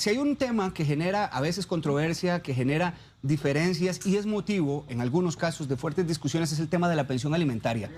Si hay un tema que genera a veces controversia, que genera diferencias y es motivo, en algunos casos, de fuertes discusiones, es el tema de la pensión alimentaria.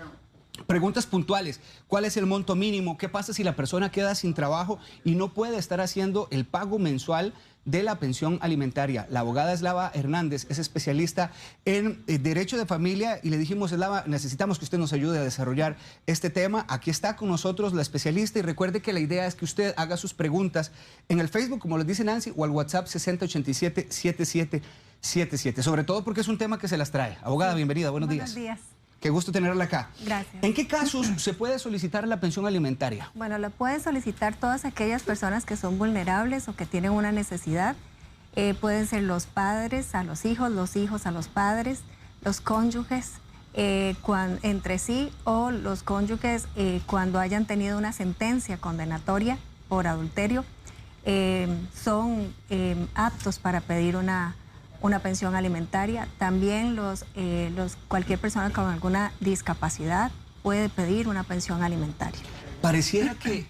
Preguntas puntuales: ¿cuál es el monto mínimo? ¿Qué pasa si la persona queda sin trabajo y no puede estar haciendo el pago mensual de la pensión alimentaria? La abogada Eslava Hernández es especialista en derecho de familia y le dijimos: Eslava, necesitamos que usted nos ayude a desarrollar este tema. Aquí está con nosotros la especialista y recuerde que la idea es que usted haga sus preguntas en el Facebook, como les dice Nancy, o al WhatsApp 6087-7777, sobre todo porque es un tema que se las trae. Abogada, bienvenida, buenos días. Buenos días. Qué gusto tenerla acá. Gracias. ¿En qué casos se puede solicitar la pensión alimentaria? Bueno, la pueden solicitar todas aquellas personas que son vulnerables o que tienen una necesidad. Pueden ser los padres a los hijos a los padres, los cónyuges entre sí, o los cónyuges cuando hayan tenido una sentencia condenatoria por adulterio, son aptos para pedir una pensión alimentaria. También cualquier persona con alguna discapacidad puede pedir una pensión alimentaria. Pareciera que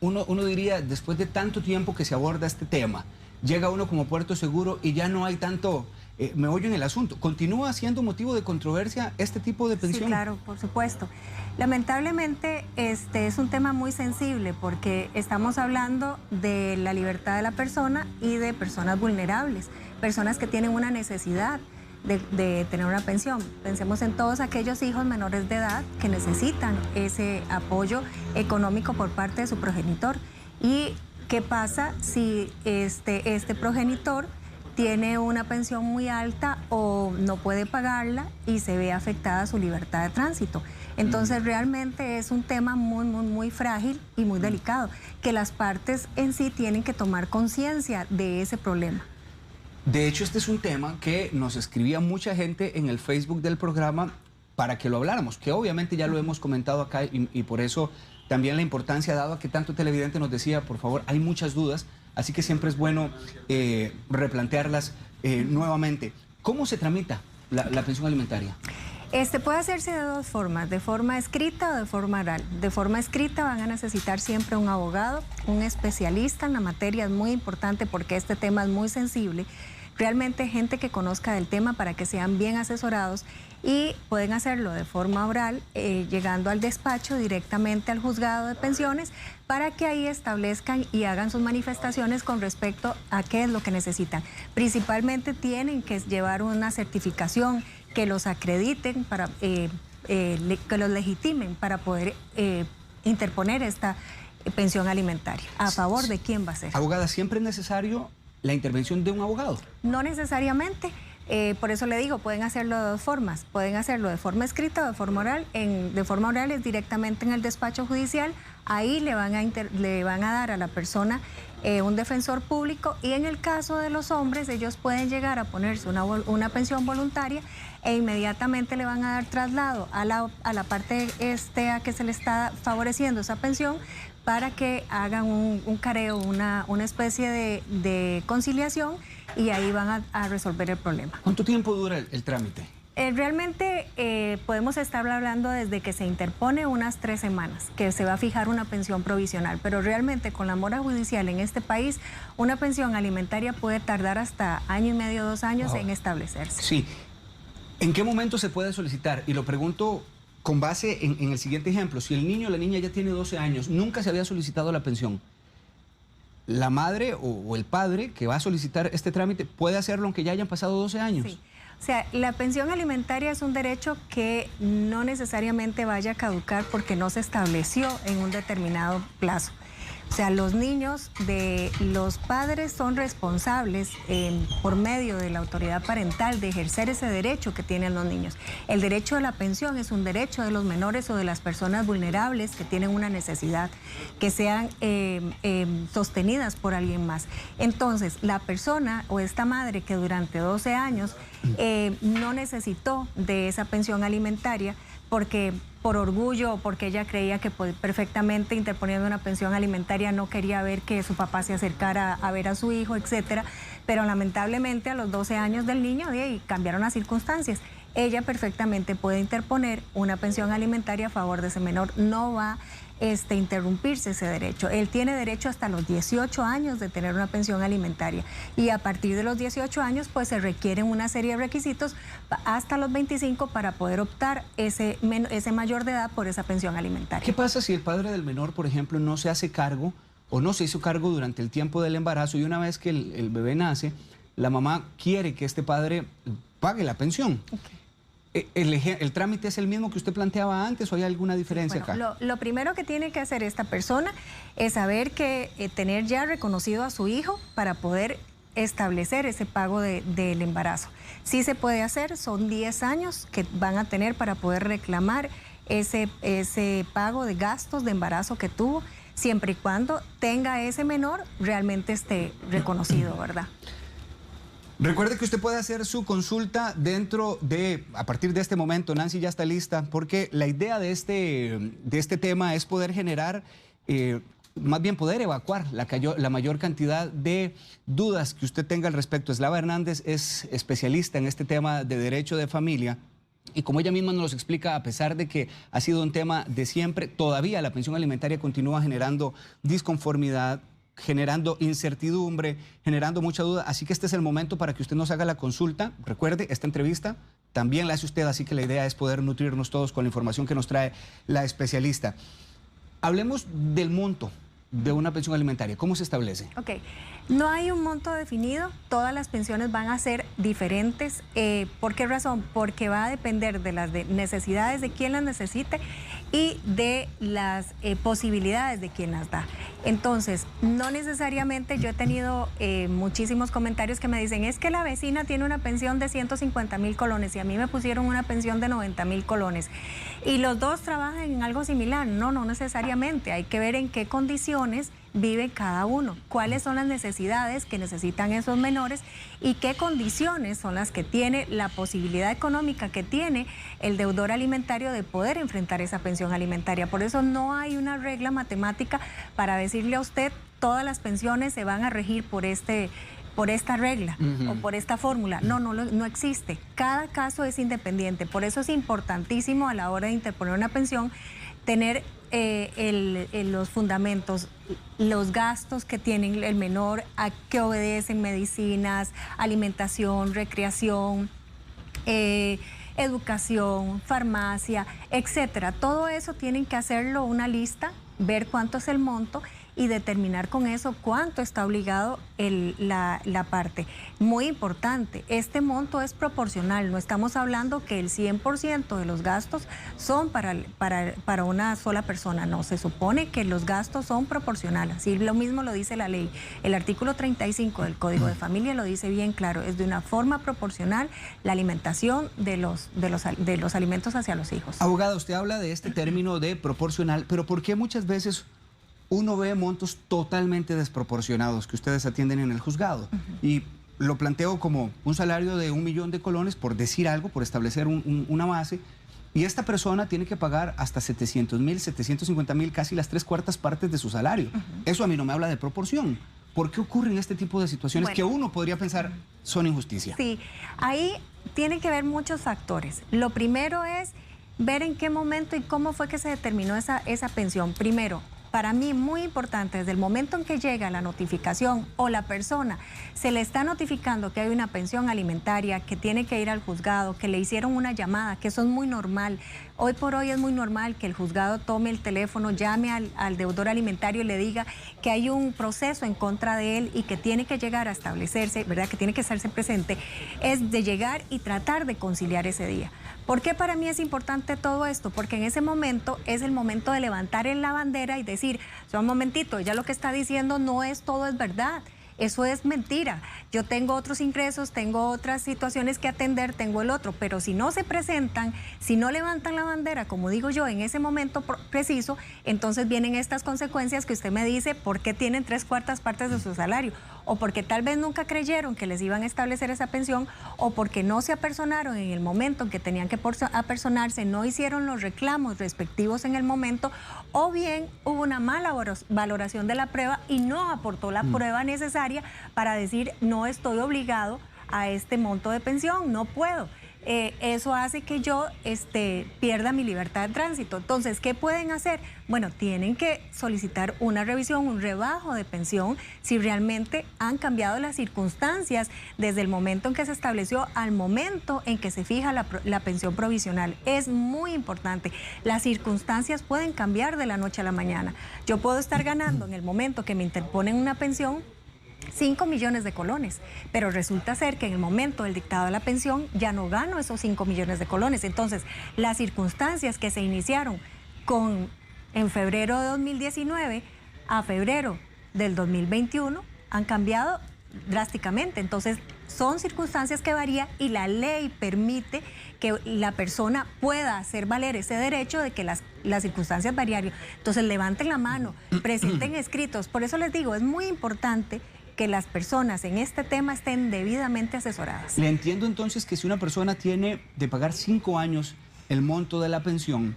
uno diría, después de tanto tiempo que se aborda este tema, llega uno como puerto seguro y ya no hay tanto meollo en el asunto. ¿Continúa siendo motivo de controversia este tipo de pensión? Sí, claro, por supuesto. Lamentablemente es un tema muy sensible porque estamos hablando de la libertad de la persona y de personas vulnerables, personas que tienen una necesidad de tener una pensión. Pensemos en todos aquellos hijos menores de edad que necesitan ese apoyo económico por parte de su progenitor. ¿Y qué pasa si este progenitor tiene una pensión muy alta o no puede pagarla y se ve afectada su libertad de tránsito? Entonces realmente es un tema muy frágil y muy delicado, que las partes en sí tienen que tomar conciencia de ese problema. De hecho, este es un tema que nos escribía mucha gente en el Facebook del programa para que lo habláramos, que obviamente ya lo hemos comentado acá y por eso también la importancia dado a que tanto televidente nos decía: por favor, hay muchas dudas, así que siempre es bueno replantearlas nuevamente. ¿Cómo se tramita la pensión alimentaria? Puede hacerse de dos formas, de forma escrita o de forma oral. De forma escrita van a necesitar siempre un abogado, un especialista en la materia. Es muy importante porque este tema es muy sensible. Realmente gente que conozca del tema para que sean bien asesorados, y pueden hacerlo de forma oral llegando al despacho directamente al juzgado de pensiones para que ahí establezcan y hagan sus manifestaciones con respecto a qué es lo que necesitan. Principalmente tienen que llevar una certificación que los acrediten, que los legitimen para poder interponer esta pensión alimentaria. ¿A favor de quién va a ser? Abogada, ¿siempre es necesario la intervención de un abogado? No necesariamente. Por eso le digo, pueden hacerlo de dos formas. Pueden hacerlo de forma escrita o de forma oral. De forma oral es directamente en el despacho judicial. Ahí le van a dar a la persona un defensor público, y en el caso de los hombres, ellos pueden llegar a ponerse una pensión voluntaria e inmediatamente le van a dar traslado a la parte a que se le está favoreciendo esa pensión, para que hagan un careo, una especie de conciliación, y ahí van a resolver el problema. ¿Cuánto tiempo dura el trámite? Realmente podemos estar hablando desde que se interpone unas 3 semanas, que se va a fijar una pensión provisional, pero realmente con la mora judicial en este país, una pensión alimentaria puede tardar hasta 1 año y medio, 2 años en establecerse. Sí. ¿En qué momento se puede solicitar? Y lo pregunto con base en el siguiente ejemplo: si el niño o la niña ya tiene 12 años, nunca se había solicitado la pensión, la madre o el padre que va a solicitar este trámite puede hacerlo aunque ya hayan pasado 12 años. Sí. O sea, la pensión alimentaria es un derecho que no necesariamente vaya a caducar porque no se estableció en un determinado plazo. O sea, los niños de los padres son responsables por medio de la autoridad parental de ejercer ese derecho que tienen los niños. El derecho a la pensión es un derecho de los menores o de las personas vulnerables que tienen una necesidad, que sean sostenidas por alguien más. Entonces, la persona o esta madre que durante 12 años no necesitó de esa pensión alimentaria, porque por orgullo o porque ella creía que perfectamente interponiendo una pensión alimentaria no quería ver que su papá se acercara a ver a su hijo, etcétera, pero lamentablemente a los 12 años del niño cambiaron las circunstancias. Ella perfectamente puede interponer una pensión alimentaria a favor de ese menor. No va interrumpirse ese derecho. Él tiene derecho hasta los 18 años de tener una pensión alimentaria y a partir de los 18 años pues se requieren una serie de requisitos hasta los 25 para poder optar ese mayor de edad por esa pensión alimentaria. ¿Qué pasa si el padre del menor, por ejemplo, no se hace cargo o no se hizo cargo durante el tiempo del embarazo y una vez que el bebé nace, la mamá quiere que este padre pague la pensión? Okay. ¿El trámite es el mismo que usted planteaba antes o hay alguna diferencia acá? Lo primero que tiene que hacer esta persona es saber que tener ya reconocido a su hijo para poder establecer ese pago del embarazo. Sí se puede hacer, son 10 años que van a tener para poder reclamar ese pago de gastos de embarazo que tuvo, siempre y cuando tenga ese menor realmente esté reconocido, ¿verdad? Recuerde que usted puede hacer su consulta a partir de este momento. Nancy ya está lista, porque la idea de este tema es poder generar, más bien poder evacuar la mayor cantidad de dudas que usted tenga al respecto. Eslava Hernández es especialista en este tema de derecho de familia. Y como ella misma nos explica, a pesar de que ha sido un tema de siempre, todavía la pensión alimentaria continúa generando disconformidad, generando incertidumbre, generando mucha duda. Así que este es el momento para que usted nos haga la consulta. Recuerde, esta entrevista también la hace usted, así que la idea es poder nutrirnos todos con la información que nos trae la especialista. Hablemos del monto de una pensión alimentaria. ¿Cómo se establece? Ok, no hay un monto definido, todas las pensiones van a ser diferentes. ¿Por qué razón? Porque va a depender de las necesidades de quien las necesite y de las posibilidades de quien las da. Entonces, no necesariamente, yo he tenido muchísimos comentarios que me dicen, es que la vecina tiene una pensión de 150,000 colones y a mí me pusieron una pensión de 90,000 colones. Y los dos trabajan en algo similar. No, no necesariamente. Hay que ver en qué condiciones vive cada uno, cuáles son las necesidades que necesitan esos menores y qué condiciones son las que tiene, la posibilidad económica que tiene el deudor alimentario de poder enfrentar esa pensión alimentaria. Por eso no hay una regla matemática para decirle a usted todas las pensiones se van a regir por esta regla o por esta fórmula. No existe. Cada caso es independiente. Por eso es importantísimo a la hora de interponer una pensión tener los fundamentos, los gastos que tiene el menor, a qué obedecen medicinas, alimentación, recreación, educación, farmacia, etcétera. Todo eso tienen que hacerlo una lista, ver cuánto es el monto y determinar con eso cuánto está obligado la parte. Muy importante, este monto es proporcional, no estamos hablando que el 100% de los gastos son para una sola persona, no, se supone que los gastos son proporcionales, así lo mismo lo dice la ley. El artículo 35 del Código de Familia lo dice bien claro, es de una forma proporcional la alimentación de los alimentos hacia los hijos. Abogada, usted habla de este término de proporcional, pero ¿por qué muchas veces uno ve montos totalmente desproporcionados que ustedes atienden en el juzgado? Y lo planteo como un salario de 1 millón de colones, por decir algo, por establecer una base, y esta persona tiene que pagar hasta 700,000, 750,000, casi las 3/4 partes de su salario. Eso a mí no me habla de proporción. ¿Por qué ocurren este tipo de situaciones que uno podría pensar son injusticia? Sí, ahí tienen que ver muchos factores. Lo primero es ver en qué momento y cómo fue que se determinó esa pensión. Primero, para mí muy importante, desde el momento en que llega la notificación o la persona se le está notificando que hay una pensión alimentaria, que tiene que ir al juzgado, que le hicieron una llamada, que eso es muy normal. Hoy por hoy es muy normal que el juzgado tome el teléfono, llame al deudor alimentario y le diga que hay un proceso en contra de él y que tiene que llegar a establecerse, ¿verdad? Que tiene que hacerse presente, es de llegar y tratar de conciliar ese día. ¿Por qué para mí es importante todo esto? Porque en ese momento es el momento de levantar la bandera y decir, un momentito, ella lo que está diciendo no es todo, es verdad. Eso es mentira. Yo tengo otros ingresos, tengo otras situaciones que atender, tengo el otro, pero si no se presentan, si no levantan la bandera, como digo yo, en ese momento preciso, entonces vienen estas consecuencias que usted me dice, ¿por qué tienen 3/4 partes de su salario? O porque tal vez nunca creyeron que les iban a establecer esa pensión, o porque no se apersonaron en el momento en que tenían que apersonarse, no hicieron los reclamos respectivos en el momento, o bien hubo una mala valoración de la prueba y no aportó la prueba necesaria para decir no estoy obligado a este monto de pensión, no puedo. eso hace que yo pierda mi libertad de tránsito. Entonces, ¿qué pueden hacer? Bueno, tienen que solicitar una revisión, un rebajo de pensión, si realmente han cambiado las circunstancias desde el momento en que se estableció al momento en que se fija la pensión provisional. Es muy importante. Las circunstancias pueden cambiar de la noche a la mañana. Yo puedo estar ganando en el momento que me interponen una pensión 5 millones de colones, pero resulta ser que en el momento del dictado de la pensión ya no gano esos 5 millones de colones. Entonces, las circunstancias que se iniciaron en febrero de 2019 a febrero del 2021 han cambiado drásticamente. Entonces, son circunstancias que varían y la ley permite que la persona pueda hacer valer ese derecho de que las circunstancias varían. Entonces, levanten la mano, presenten escritos. Por eso les digo, es muy importante que las personas en este tema estén debidamente asesoradas. Le entiendo entonces que si una persona tiene de pagar 5 años el monto de la pensión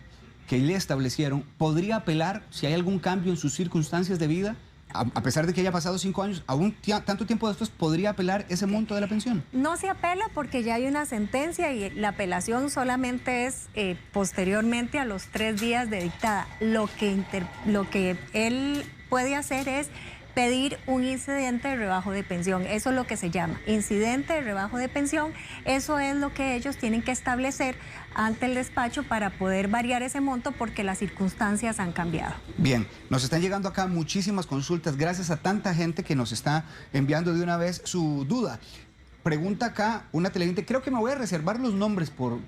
que le establecieron, ¿podría apelar si hay algún cambio en sus circunstancias de vida? A pesar de que haya pasado 5 años, aún tanto tiempo después, ¿podría apelar ese monto de la pensión? No se apela porque ya hay una sentencia y la apelación solamente es posteriormente a los 3 días de dictada. Lo que él puede hacer es pedir un incidente de rebajo de pensión. Eso es lo que se llama incidente de rebajo de pensión. Eso es lo que ellos tienen que establecer ante el despacho para poder variar ese monto porque las circunstancias han cambiado. Bien, nos están llegando acá muchísimas consultas gracias a tanta gente que nos está enviando de una vez su duda. Pregunta acá una televidente, creo que me voy a reservar los nombres por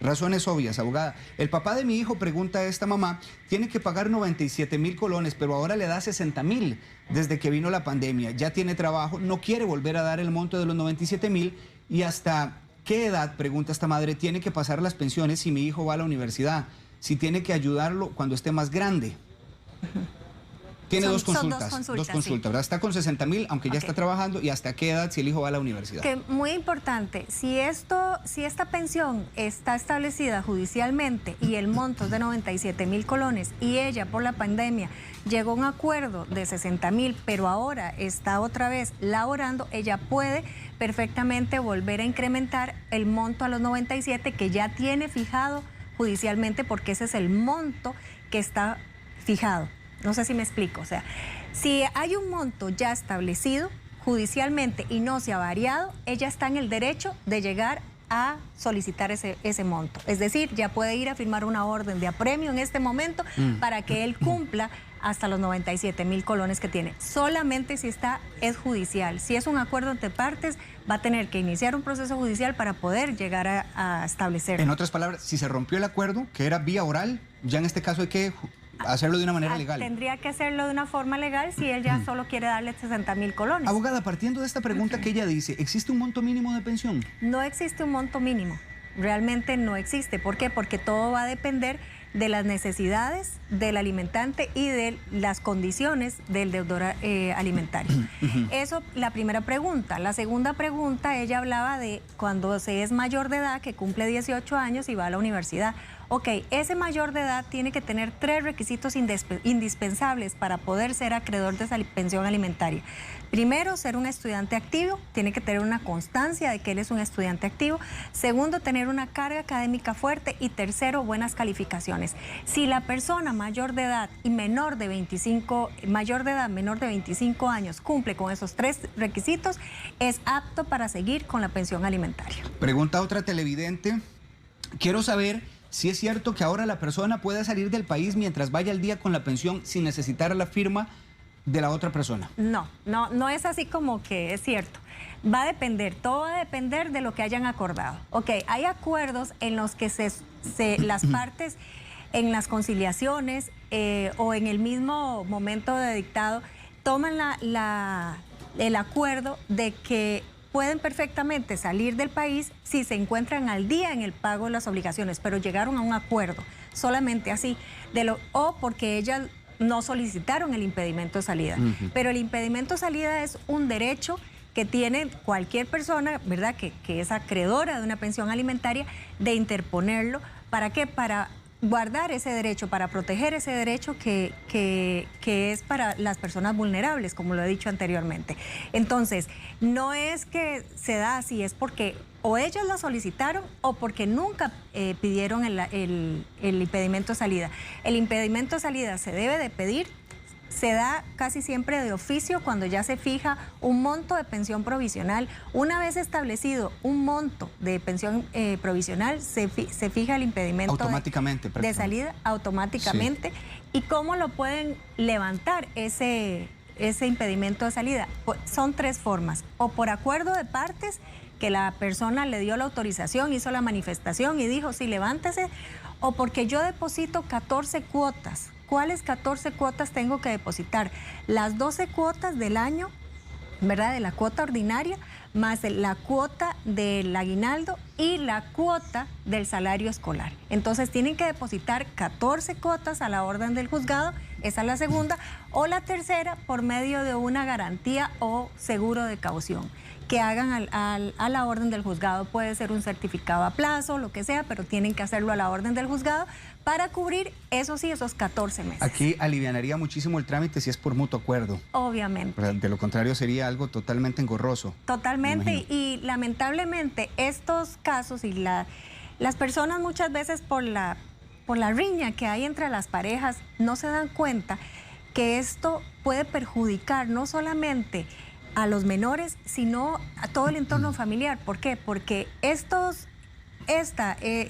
razones obvias, abogada. El papá de mi hijo, pregunta a esta mamá, tiene que pagar 97,000 colones, pero ahora le da 60,000 desde que vino la pandemia. Ya tiene trabajo, no quiere volver a dar el monto de los 97,000 y hasta qué edad, pregunta esta madre, tiene que pasar las pensiones si mi hijo va a la universidad, si tiene que ayudarlo cuando esté más grande. Tiene dos consultas, sí. ¿Verdad? Está con 60,000, aunque ya está trabajando, y hasta qué edad si el hijo va a la universidad. Que muy importante, si esta pensión está establecida judicialmente y el monto es de 97,000 colones y ella por la pandemia llegó a un acuerdo de 60,000, pero ahora está otra vez laborando, ella puede perfectamente volver a incrementar el monto a los 97 que ya tiene fijado judicialmente, porque ese es el monto que está fijado. No sé si me explico, o sea, si hay un monto ya establecido judicialmente y no se ha variado, ella está en el derecho de llegar a solicitar ese monto. Es decir, ya puede ir a firmar una orden de apremio en este momento para que él cumpla hasta los 97,000 colones que tiene. Solamente si es judicial. Si es un acuerdo entre partes, va a tener que iniciar un proceso judicial para poder llegar a establecer. En otras palabras, si se rompió el acuerdo, que era vía oral, ya en este caso hay que hacerlo de una manera legal. Tendría que hacerlo de una forma legal si él ya solo quiere darle 60,000 colones. Abogada, partiendo de esta pregunta que ella dice, ¿existe un monto mínimo de pensión? No existe un monto mínimo, realmente no existe. ¿Por qué? Porque todo va a depender de las necesidades del alimentante y de las condiciones del deudor alimentario. Eso, la primera pregunta. La segunda pregunta, ella hablaba de cuando se es mayor de edad, que cumple 18 años y va a la universidad. Ok, ese mayor de edad tiene que tener 3 requisitos indispensables para poder ser acreedor de esa pensión alimentaria. Primero, ser un estudiante activo, tiene que tener una constancia de que él es un estudiante activo. Segundo, tener una carga académica fuerte. Y tercero, buenas calificaciones. Si la persona mayor de edad y menor de 25 años cumple con esos 3 requisitos, es apto para seguir con la pensión alimentaria. Pregunta otra televidente, quiero saber si es cierto que ahora la persona puede salir del país mientras vaya al día con la pensión sin necesitar la firma de la otra persona. No es así como que es cierto. Va a depender, todo va a depender de lo que hayan acordado. Ok, hay acuerdos en los que las partes en las conciliaciones o en el mismo momento de dictado toman el acuerdo de que pueden perfectamente salir del país si se encuentran al día en el pago de las obligaciones, pero llegaron a un acuerdo, solamente así, o porque ellas no solicitaron el impedimento de salida. Pero el impedimento de salida es un derecho que tiene cualquier persona, ¿verdad?, que es acreedora de una pensión alimentaria, de interponerlo. ¿Para qué? Para guardar ese derecho, para proteger ese derecho que es para las personas vulnerables, como lo he dicho anteriormente. Entonces, no es que se da así, es porque o ellos la solicitaron o porque nunca pidieron el impedimento de salida. El impedimento de salida se debe de pedir, se da casi siempre de oficio cuando ya se fija un monto de pensión provisional. Una vez establecido un monto de pensión provisional, se fija el impedimento automáticamente, de salida automáticamente. Sí. ¿Y cómo lo pueden levantar ese impedimento de salida? Pues son tres formas: o por acuerdo de partes, que la persona le dio la autorización, hizo la manifestación y dijo, sí, levántese, o porque yo deposito 14 cuotas. ¿Cuáles 14 cuotas tengo que depositar? Las 12 cuotas del año, ¿verdad? De la cuota ordinaria, más la cuota del aguinaldo y la cuota del salario escolar. Entonces tienen que depositar 14 cuotas a la orden del juzgado, esa es la segunda, o la tercera por medio de una garantía o seguro de caución que hagan a la orden del juzgado. Puede ser un certificado a plazo, lo que sea, pero tienen que hacerlo a la orden del juzgado para cubrir, eso sí, esos 14 meses. Aquí alivianaría muchísimo el trámite si es por mutuo acuerdo. Obviamente. De lo contrario sería algo totalmente engorroso. Totalmente, y lamentablemente estos casos y las personas muchas veces por la riña que hay entre las parejas no se dan cuenta que esto puede perjudicar no solamente a los menores, sino a todo el entorno familiar. ¿Por qué? Porque esta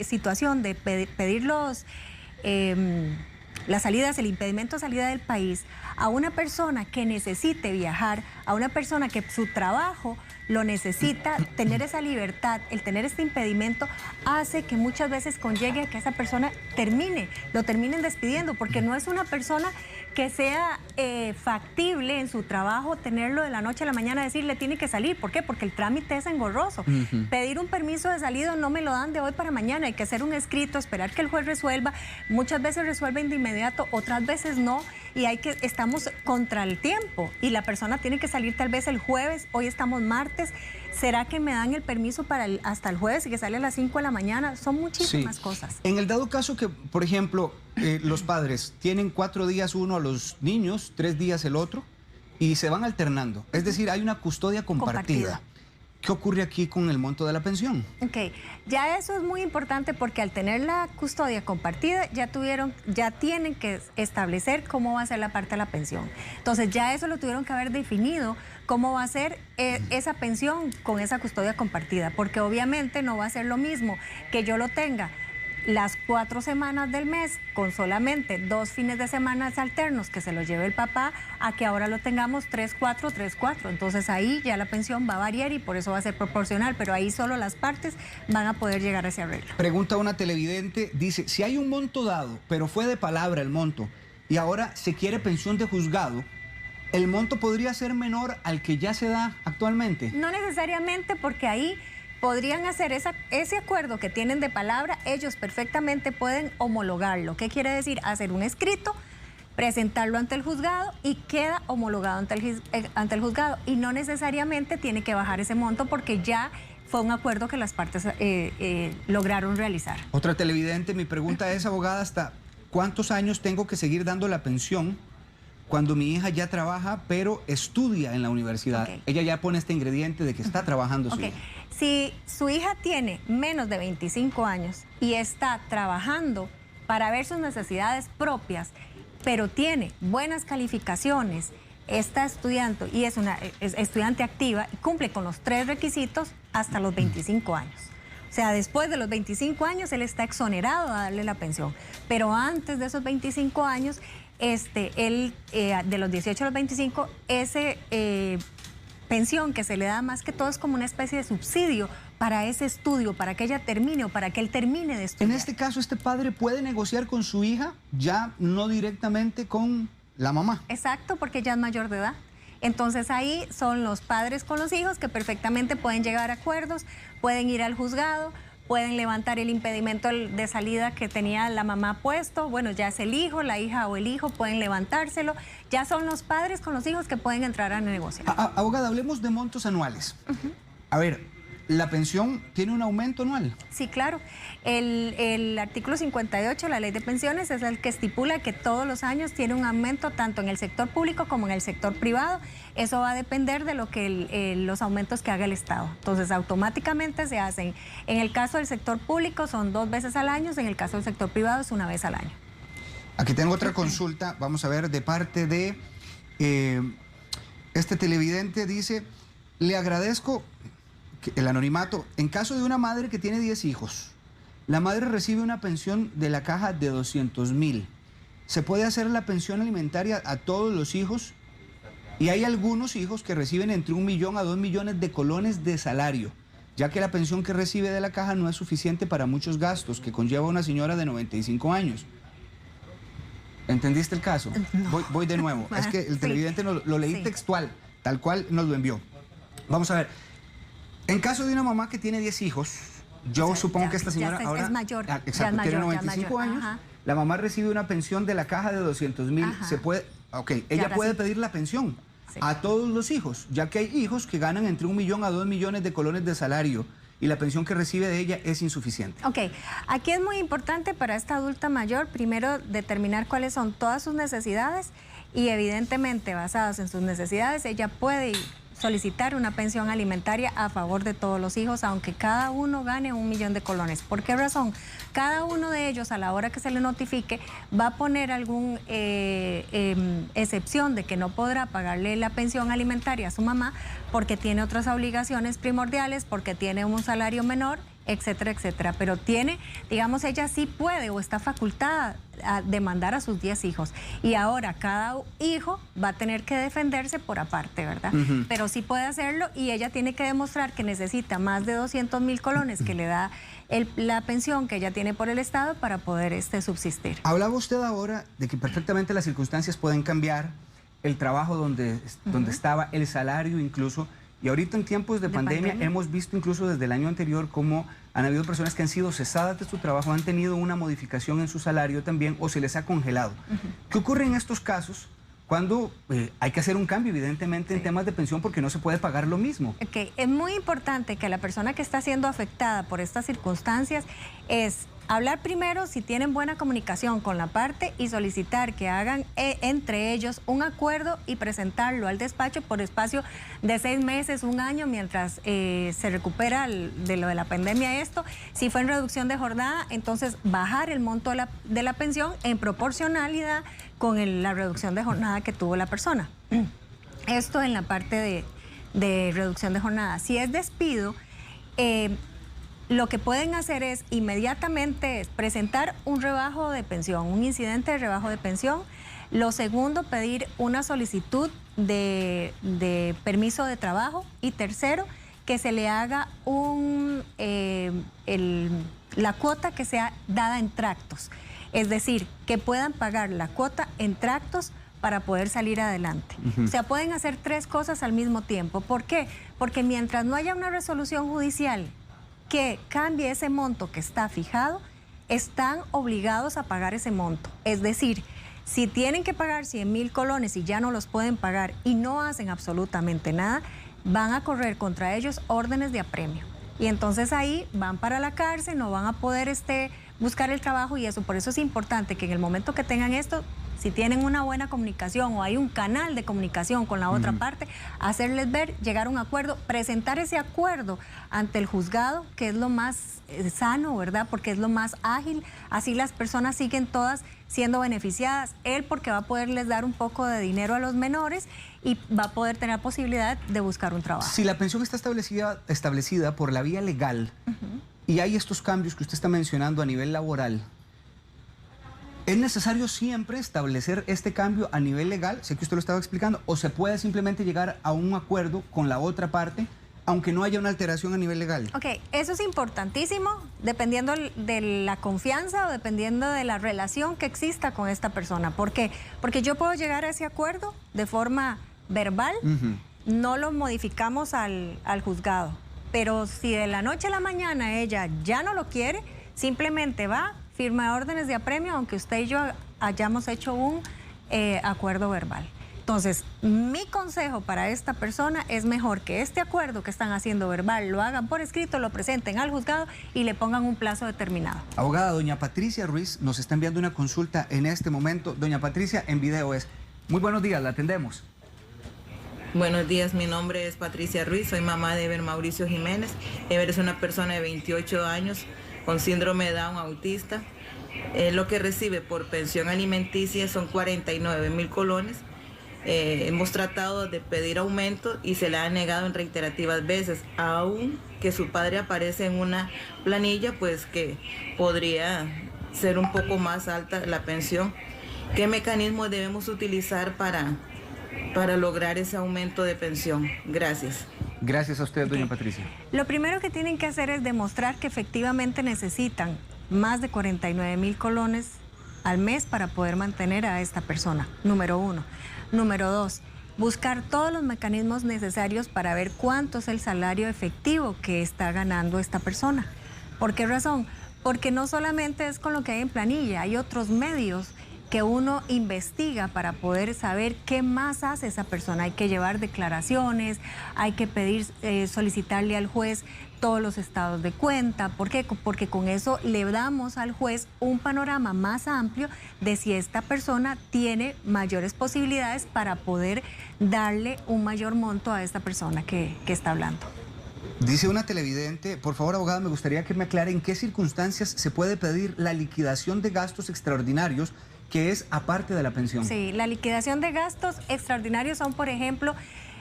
situación de pedir las salidas, el impedimento de salida del país a una persona que necesite viajar, a una persona que su trabajo lo necesita, tener esa libertad, el tener este impedimento hace que muchas veces conllegue a que esa persona lo terminen despidiendo, porque no es una persona que sea factible en su trabajo tenerlo de la noche a la mañana, decirle tiene que salir. ¿Por qué? Porque el trámite es engorroso. Pedir un permiso de salida no me lo dan de hoy para mañana, hay que hacer un escrito, esperar que el juez resuelva. Muchas veces resuelven de inmediato, otras veces no, y estamos contra el tiempo y la persona tiene que salir tal vez el jueves, hoy estamos martes. ¿Será que me dan el permiso hasta el jueves y que sale a las 5 de la mañana? Son muchísimas cosas. En el dado caso que, por ejemplo, los padres tienen 4 días uno a los niños, 3 días el otro, y se van alternando, es decir, hay una custodia compartida. ¿Qué ocurre aquí con el monto de la pensión? Ok, ya eso es muy importante porque al tener la custodia compartida ya tienen que establecer cómo va a ser la parte de la pensión. Entonces ya eso lo tuvieron que haber definido, cómo va a ser esa pensión con esa custodia compartida, porque obviamente no va a ser lo mismo que yo lo tenga las 4 semanas del mes con solamente 2 fines de semana alternos que se los lleve el papá, a que ahora lo tengamos 3-4, 3-4. Entonces ahí ya la pensión va a variar y por eso va a ser proporcional, pero ahí solo las partes van a poder llegar a ese arreglo. Pregunta una televidente, dice, si hay un monto dado, pero fue de palabra el monto, y ahora se quiere pensión de juzgado, ¿el monto podría ser menor al que ya se da actualmente? No necesariamente, porque ahí podrían hacer ese acuerdo que tienen de palabra, ellos perfectamente pueden homologarlo. ¿Qué quiere decir? Hacer un escrito, presentarlo ante el juzgado y queda homologado ante el juzgado. Y no necesariamente tiene que bajar ese monto porque ya fue un acuerdo que las partes lograron realizar. Otra televidente, mi pregunta es, abogada, ¿hasta cuántos años tengo que seguir dando la pensión cuando mi hija ya trabaja, pero estudia en la universidad? Ella ya pone este ingrediente de que está trabajando su hija. Si su hija tiene menos de 25 años y está trabajando para ver sus necesidades propias, pero tiene buenas calificaciones, está estudiando y es estudiante activa y cumple con los 3 requisitos hasta los 25 años. O sea, después de los 25 años él está exonerado a darle la pensión, pero antes de esos 25 años, de los 18 a los 25, pensión que se le da más que todo es como una especie de subsidio para ese estudio, para que ella termine o para que él termine de estudiar. En este caso, este padre puede negociar con su hija, ya no directamente con la mamá. Exacto, porque ya es mayor de edad. Entonces ahí son los padres con los hijos que perfectamente pueden llegar a acuerdos, pueden ir al juzgado, pueden levantar el impedimento de salida que tenía la mamá puesto. Bueno, ya es el hijo, la hija o el hijo, pueden levantárselo. Ya son los padres con los hijos que pueden entrar a negociar. Abogada, hablemos de montos anuales. A ver, ¿la pensión tiene un aumento anual? Sí, claro. El artículo 58 de la Ley de Pensiones es el que estipula que todos los años tiene un aumento tanto en el sector público como en el sector privado. Eso va a depender de lo que los aumentos que haga el Estado. Entonces, automáticamente se hacen. En el caso del sector público son 2 veces al año, en el caso del sector privado es 1 vez al año. Aquí tengo otra consulta, vamos a ver, de parte de este televidente. Dice, le agradezco el anonimato. En caso de una madre que tiene 10 hijos, la madre recibe una pensión de la caja de 200,000. ¿Se puede hacer la pensión alimentaria a todos los hijos? Y hay algunos hijos que reciben entre 1 millón a 2 millones de colones de salario, ya que la pensión que recibe de la caja no es suficiente para muchos gastos que conlleva una señora de 95 años. ¿Entendiste el caso? No. Voy de nuevo. Es que el televidente lo leí textual, tal cual nos lo envió. Vamos a ver. En caso de una mamá que tiene 10 hijos, yo supongo que esta señora ahora... Es mayor. Exacto, tiene 95 años. Ajá. La mamá recibe una pensión de la caja de 200,000. Se puede... Ok, ella puede pedir la pensión a todos los hijos, ya que hay hijos que ganan entre 1 millón a 2 millones de colones de salario y la pensión que recibe de ella es insuficiente. Ok, aquí es muy importante para esta adulta mayor, primero determinar cuáles son todas sus necesidades y evidentemente basadas en sus necesidades, ella puede solicitar una pensión alimentaria a favor de todos los hijos, aunque cada uno gane 1 millón de colones. ¿Por qué razón? Cada uno de ellos, a la hora que se le notifique, va a poner alguna excepción de que no podrá pagarle la pensión alimentaria a su mamá porque tiene otras obligaciones primordiales, porque tiene un salario menor, etcétera, etcétera. Pero tiene, digamos, ella sí puede o está facultada a demandar a sus 10 hijos. Y ahora cada hijo va a tener que defenderse por aparte, ¿verdad? Pero sí puede hacerlo y ella tiene que demostrar que necesita más de 200,000 colones que le da la pensión que ella tiene por el Estado para poder subsistir. Hablaba usted ahora de que perfectamente las circunstancias pueden cambiar, el trabajo donde estaba, el salario incluso. Y ahorita en tiempos de pandemia hemos visto incluso desde el año anterior cómo han habido personas que han sido cesadas de su trabajo, han tenido una modificación en su salario también o se les ha congelado. ¿Qué ocurre en estos casos cuando hay que hacer un cambio evidentemente en temas de pensión porque no se puede pagar lo mismo? Okay. Es muy importante que la persona que está siendo afectada por estas circunstancias es hablar primero si tienen buena comunicación con la parte y solicitar que hagan entre ellos un acuerdo y presentarlo al despacho por espacio de 6 meses, 1 año, mientras se recupera de lo de la pandemia esto. Si fue en reducción de jornada, entonces bajar el monto de la pensión en proporcionalidad con la reducción de jornada que tuvo la persona. Esto en la parte de reducción de jornada. Si es despido, lo que pueden hacer es inmediatamente presentar un rebajo de pensión, un incidente de rebajo de pensión. Lo segundo, pedir una solicitud de permiso de trabajo. Y tercero, que se le haga la cuota que sea dada en tractos. Es decir, que puedan pagar la cuota en tractos para poder salir adelante. O sea, pueden hacer 3 cosas al mismo tiempo. ¿Por qué? Porque mientras no haya una resolución judicial que cambie ese monto que está fijado, están obligados a pagar ese monto. Es decir, si tienen que pagar 100,000 colones y ya no los pueden pagar y no hacen absolutamente nada, van a correr contra ellos órdenes de apremio. Y entonces ahí van para la cárcel, no van a poder buscar el trabajo y eso. Por eso es importante que en el momento que tengan esto, si tienen una buena comunicación o hay un canal de comunicación con la otra parte, hacerles ver, llegar a un acuerdo, presentar ese acuerdo ante el juzgado, que es lo más sano, ¿verdad? Porque es lo más ágil. Así las personas siguen todas siendo beneficiadas. Él porque va a poderles dar un poco de dinero a los menores y va a poder tener posibilidad de buscar un trabajo. Si la pensión está establecida por la vía legal y hay estos cambios que usted está mencionando a nivel laboral, ¿es necesario siempre establecer este cambio a nivel legal? Sé que usted lo estaba explicando. ¿O se puede simplemente llegar a un acuerdo con la otra parte, aunque no haya una alteración a nivel legal? Ok, eso es importantísimo, dependiendo de la confianza o dependiendo de la relación que exista con esta persona. ¿Por qué? Porque yo puedo llegar a ese acuerdo de forma verbal, no lo modificamos al juzgado. Pero si de la noche a la mañana ella ya no lo quiere, simplemente va, firma órdenes de apremio, aunque usted y yo hayamos hecho un acuerdo verbal. Entonces, mi consejo para esta persona es mejor que este acuerdo que están haciendo verbal lo hagan por escrito, lo presenten al juzgado y le pongan un plazo determinado. Abogada, doña Patricia Ruiz nos está enviando una consulta en este momento. Doña Patricia, en video es. Muy buenos días, la atendemos. Buenos días, mi nombre es Patricia Ruiz, soy mamá de Ever Mauricio Jiménez. Ever es una persona de 28 años con síndrome de Down autista. Lo que recibe por pensión alimenticia son 49,000 colones. Hemos tratado de pedir aumento y se le ha negado en reiterativas veces, aun que su padre aparece en una planilla, pues que podría ser un poco más alta la pensión. ¿Qué mecanismos debemos utilizar para lograr ese aumento de pensión? Gracias. Gracias a usted, doña Patricia. Lo primero que tienen que hacer es demostrar que efectivamente necesitan más de 49,000 colones al mes para poder mantener a esta persona, número 1. Número 2, buscar todos los mecanismos necesarios para ver cuánto es el salario efectivo que está ganando esta persona. ¿Por qué razón? Porque no solamente es con lo que hay en planilla, hay otros medios que uno investiga para poder saber qué más hace esa persona. Hay que llevar declaraciones, hay que pedir, solicitarle al juez todos los estados de cuenta. ¿Por qué? Porque con eso le damos al juez un panorama más amplio de si esta persona tiene mayores posibilidades para poder darle un mayor monto a esta persona que está hablando. Dice una televidente, por favor, abogada, me gustaría que me aclare en qué circunstancias se puede pedir la liquidación de gastos extraordinarios que es aparte de la pensión. Sí, la liquidación de gastos extraordinarios son, por ejemplo,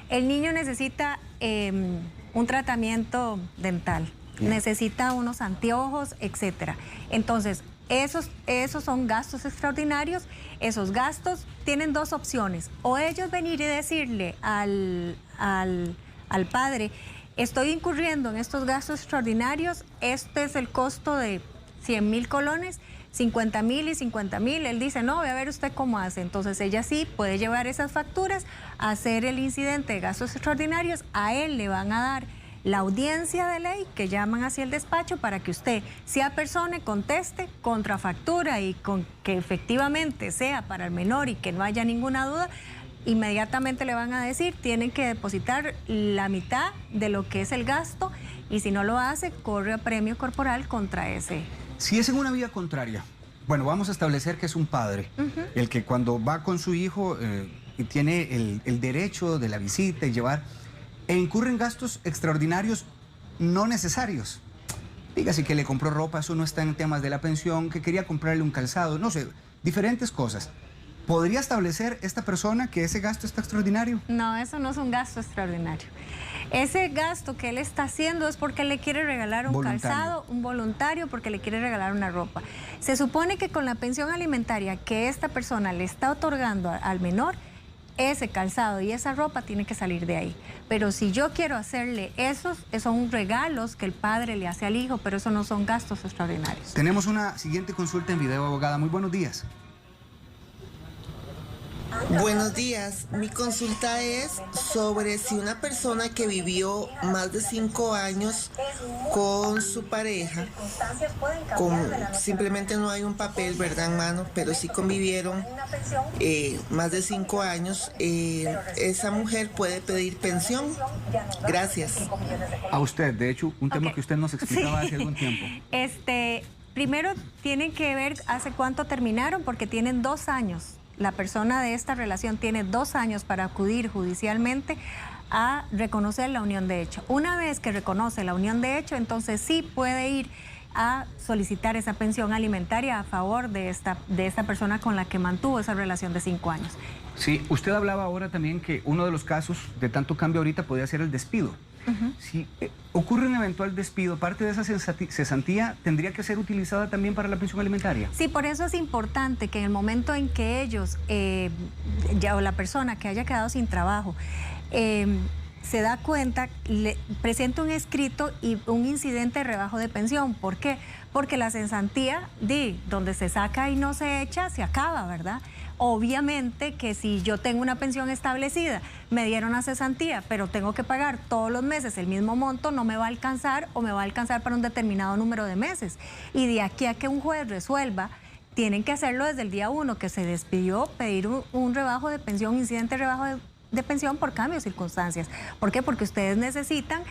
el niño necesita un tratamiento dental, necesita unos anteojos, etcétera. Entonces, esos son gastos extraordinarios. Esos gastos tienen dos opciones. O ellos venir y decirle al padre, estoy incurriendo en estos gastos extraordinarios, este es el costo de 100,000 colones, 50,000 y 50,000. Él dice, no, voy a ver usted cómo hace. Entonces ella sí puede llevar esas facturas, hacer el incidente de gastos extraordinarios. A él le van a dar la audiencia de ley, que llaman hacia el despacho, para que usted se apersone, conteste, contrafactura y con que efectivamente sea para el menor y que no haya ninguna duda. Inmediatamente le van a decir, tienen que depositar la mitad de lo que es el gasto, y si no lo hace, corre a premio corporal contra ese. Si es en una vía contraria, bueno, vamos a establecer que es un padre, el que cuando va con su hijo y tiene el derecho de la visita y llevar, e incurren gastos extraordinarios no necesarios. Dígase que le compró ropa, eso no está en temas de la pensión, que quería comprarle un calzado, no sé, diferentes cosas. ¿Podría establecer esta persona que ese gasto está extraordinario? No, eso no es un gasto extraordinario. Ese gasto que él está haciendo es porque le quiere regalar un calzado, un voluntario, porque le quiere regalar una ropa. Se supone que con la pensión alimentaria que esta persona le está otorgando al menor, ese calzado y esa ropa tiene que salir de ahí. Pero si yo quiero hacerle esos son regalos que el padre le hace al hijo, pero eso no son gastos extraordinarios. Tenemos una siguiente consulta en video, abogada. Muy buenos días. Buenos días, mi consulta es sobre si una persona que vivió más de 5 años con su pareja, simplemente no hay un papel, ¿verdad?, en mano, pero sí convivieron más de 5 años, esa mujer puede pedir pensión. Gracias. A usted, de hecho, un tema que usted nos explicaba hace algún tiempo. Primero tienen que ver hace cuánto terminaron, porque tienen 2 años. La persona de esta relación tiene 2 años para acudir judicialmente a reconocer la unión de hecho. Una vez que reconoce la unión de hecho, entonces sí puede ir a solicitar esa pensión alimentaria a favor de esta persona con la que mantuvo esa relación de 5 años. Sí, usted hablaba ahora también que uno de los casos de tanto cambio ahorita podría ser el despido. Si ocurre un eventual despido, ¿parte de esa cesantía tendría que ser utilizada también para la pensión alimentaria? Sí, por eso es importante que en el momento en que ellos, o la persona que haya quedado sin trabajo, se da cuenta, le presenta un escrito y un incidente de rebajo de pensión. ¿Por qué? Porque la cesantía, donde se saca y no se echa, se acaba, ¿verdad? Obviamente que si yo tengo una pensión establecida, me dieron una cesantía, pero tengo que pagar todos los meses el mismo monto, no me va a alcanzar o me va a alcanzar para un determinado número de meses. Y de aquí a que un juez resuelva tienen que hacerlo desde el día 1 que se despidió, pedir un rebajo de pensión, incidente de rebajo de pensión por cambio de circunstancias. ¿Por qué? Porque ustedes necesitan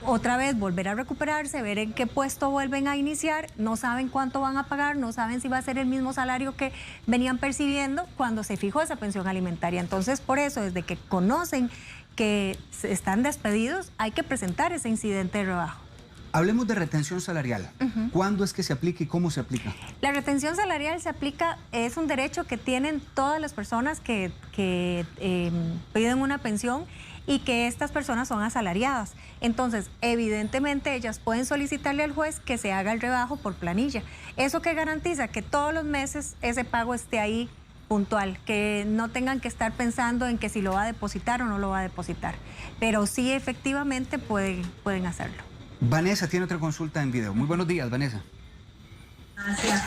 otra vez volver a recuperarse, ver en qué puesto vuelven a iniciar, no saben cuánto van a pagar, no saben si va a ser el mismo salario que venían percibiendo cuando se fijó esa pensión alimentaria. Entonces, por eso, desde que conocen que están despedidos, hay que presentar ese incidente de rebajo. Hablemos de retención salarial. ¿Cuándo es que se aplica y cómo se aplica? La retención salarial se aplica, es un derecho que tienen todas las personas que piden una pensión y que estas personas son asalariadas. Entonces, evidentemente, ellas pueden solicitarle al juez que se haga el rebajo por planilla. Eso que garantiza que todos los meses ese pago esté ahí puntual, que no tengan que estar pensando en que si lo va a depositar o no lo va a depositar. Pero sí, efectivamente, pueden hacerlo. Vanessa tiene otra consulta en video. Muy buenos días, Vanessa.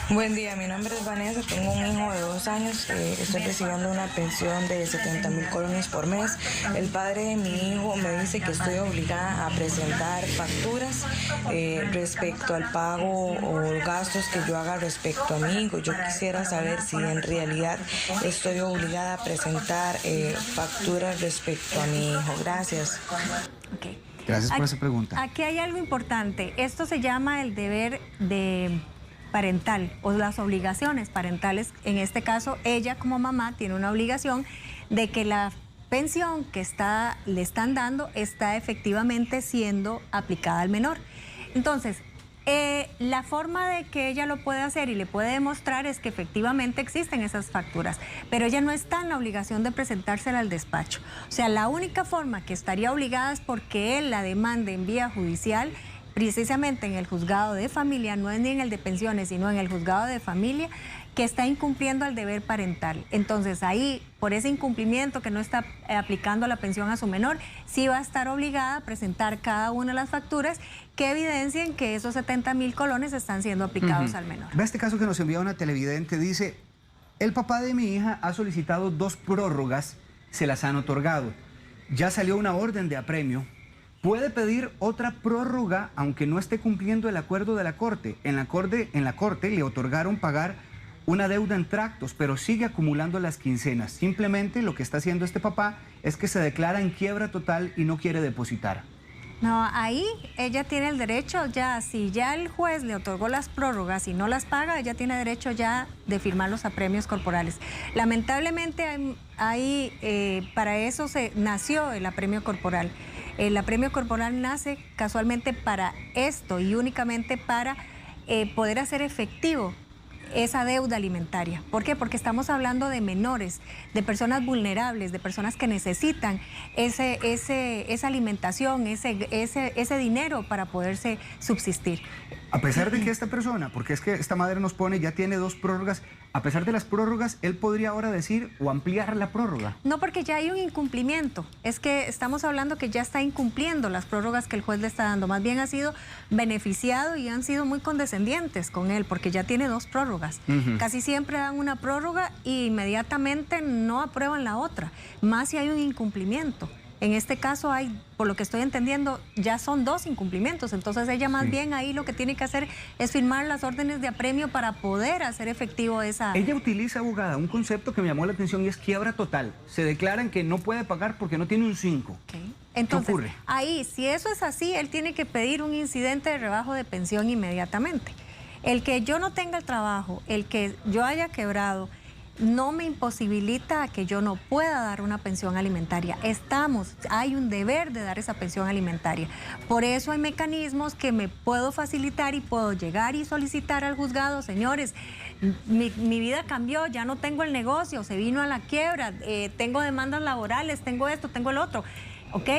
Buen día, mi nombre es Vanessa, tengo un hijo de 2 años, estoy recibiendo una pensión de 70.000 colones por mes. El padre de mi hijo me dice que estoy obligada a presentar facturas respecto al pago o gastos que yo haga respecto a mi hijo. Yo quisiera saber si en realidad estoy obligada a presentar facturas respecto a mi hijo. Gracias. Okay. Gracias por esa pregunta. Aquí hay algo importante. Esto se llama el deber de parental o las obligaciones parentales. En este caso, ella como mamá tiene una obligación de que la pensión que le están dando está efectivamente siendo aplicada al menor. Entonces, la forma de que ella lo puede hacer y le puede demostrar es que efectivamente existen esas facturas, pero ella no está en la obligación de presentársela al despacho. O sea, la única forma que estaría obligada es porque él la demande en vía judicial, precisamente en el juzgado de familia, no es ni en el de pensiones, sino en el juzgado de familia, que está incumpliendo el deber parental. Entonces ahí, por ese incumplimiento que no está aplicando la pensión a su menor, sí va a estar obligada a presentar cada una de las facturas que evidencien que esos 70.000 colones están siendo aplicados al menor. Ve este caso que nos envía una televidente, dice, el papá de mi hija ha solicitado 2 prórrogas, se las han otorgado. Ya salió una orden de apremio. Puede pedir otra prórroga aunque no esté cumpliendo el acuerdo de la Corte. En la Corte le otorgaron pagar una deuda en tractos, pero sigue acumulando las quincenas. Simplemente lo que está haciendo este papá es que se declara en quiebra total y no quiere depositar. No, ahí ella tiene el derecho ya, si ya el juez le otorgó las prórrogas y no las paga, ella tiene derecho ya de firmar los apremios corporales. Lamentablemente para eso nació el apremio corporal. El apremio corporal nace casualmente para esto y únicamente para poder hacer efectivo esa deuda alimentaria. ¿Por qué? Porque estamos hablando de menores, de personas vulnerables, de personas que necesitan esa alimentación, ese dinero para poderse subsistir. A pesar de que esta persona, porque es que esta madre nos pone, ya tiene 2 prórrogas, a pesar de las prórrogas, él podría ahora decir o ampliar la prórroga. No, porque ya hay un incumplimiento. Es que estamos hablando que ya está incumpliendo las prórrogas que el juez le está dando. Más bien ha sido beneficiado y han sido muy condescendientes con él, porque ya tiene 2 prórrogas. Casi siempre dan una prórroga e inmediatamente no aprueban la otra, más si hay un incumplimiento. En este caso hay, por lo que estoy entendiendo, ya son 2 incumplimientos. Entonces ella más bien ahí lo que tiene que hacer es firmar las órdenes de apremio para poder hacer efectivo esa... Ella utiliza, abogada, un concepto que me llamó la atención y es quiebra total. Se declaran que no puede pagar porque no tiene un 5. Okay. Entonces, ¿qué ocurre? Ahí, si eso es así, él tiene que pedir un incidente de rebajo de pensión inmediatamente. El que yo no tenga el trabajo, el que yo haya quebrado, no me imposibilita a que yo no pueda dar una pensión alimentaria. Hay un deber de dar esa pensión alimentaria. Por eso hay mecanismos que me puedo facilitar y puedo llegar y solicitar al juzgado, señores, mi vida cambió, ya no tengo el negocio, se vino a la quiebra, tengo demandas laborales, tengo esto, tengo el otro. Ok,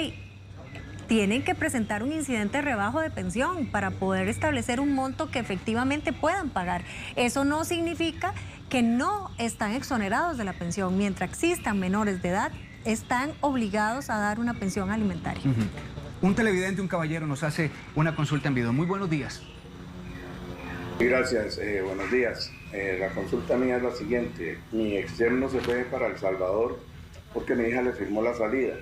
tienen que presentar un incidente de rebajo de pensión para poder establecer un monto que efectivamente puedan pagar. Eso no significa que no están exonerados de la pensión. Mientras existan menores de edad, están obligados a dar una pensión alimentaria. Un televidente, un caballero, nos hace una consulta en video. Muy buenos días. Gracias, buenos días. La consulta mía es la siguiente. Mi externo se fue para El Salvador porque mi hija le firmó la salida